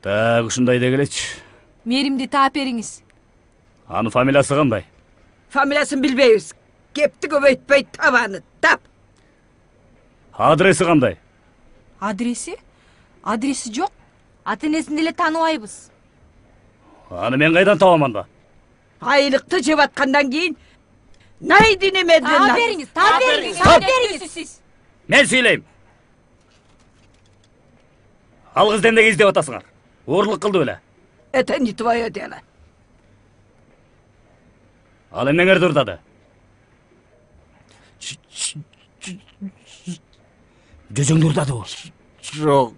Так, ушундай дегелечи. Мээримди таап бериңиз. Анын фамилиясы кандай? Фамилиясын билбейбиз. Кепти көбөйтпөй табаны тап. Адреси кандай? Адреси? Адреси жок. Ата-энесин деле тааныбайбыз. Аны мен кайдан табам анда? Айлыкты жеп аткандан кийин найди немеден. Таап бериңиз, таап бериңиз, таап бериңиз. Мен сүйлөйм. Ал кызды эмнеге издеп атасыңар? Оорлук кылды беле? Это не твое дело. Ал эмнеңерди урдады? Жүзүңдү урдадыбы? Жок.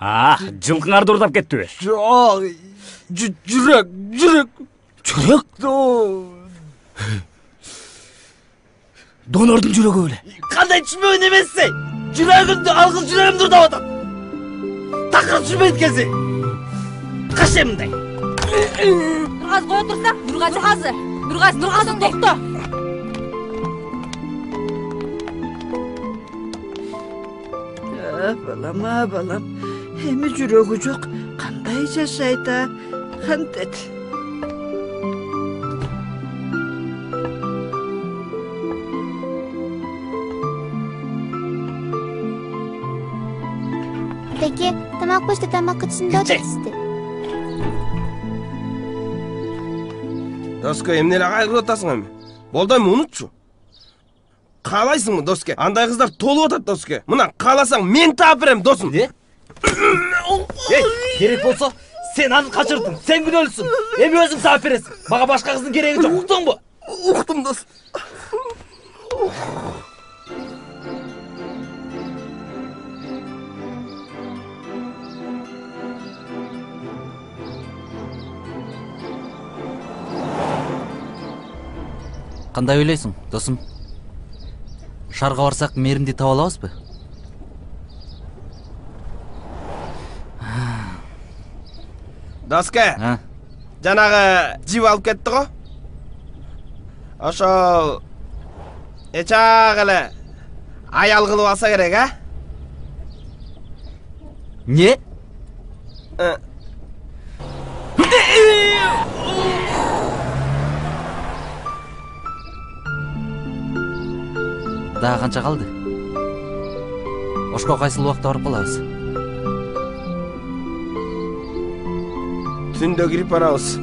Жылкыңарды урдап кеттиби? Жок. Жүрөк. Жүрөк? Донордун жүрөгү беле? Кандай түшүнбөгөн эмессиң? Жүрөгүмдү, алгыз жүрөгүмдү урдап атат. Такыр түшүнбөйт экенсиң. Кашем мындай. Нургазы кое турса, Нургазы, токто. Балам. Эми жүрөгү жок. Кандай жашайт а? Кантет. Атеке, тамак башта тамакка түшүндө отурсузду. Доске, эмне эле кайгырып атасың эми? Болду эми унутчу. Каалайсыңбы, Доске? Андай кыздар толуп атат, Доске. Мына кааласаң мен таап берем, досум. Керек болсо, сен аны качырдың, сен күнөөлүсүң. Эми өзүң таап бересиң. Мага башка кыздын кереги жок, уктуңбу? Уктум, дос. Кандай ойлойсуң, досум? Шаарга барсак, мээримди таба алабызбы? Доске, жанагы жип алып кетти го. Ошол эчак эле аял кылып алса керек, а? Не? Дагы канча калды? Ошко кайсыл убакта барып калабыз? Түндө кирип барабыз.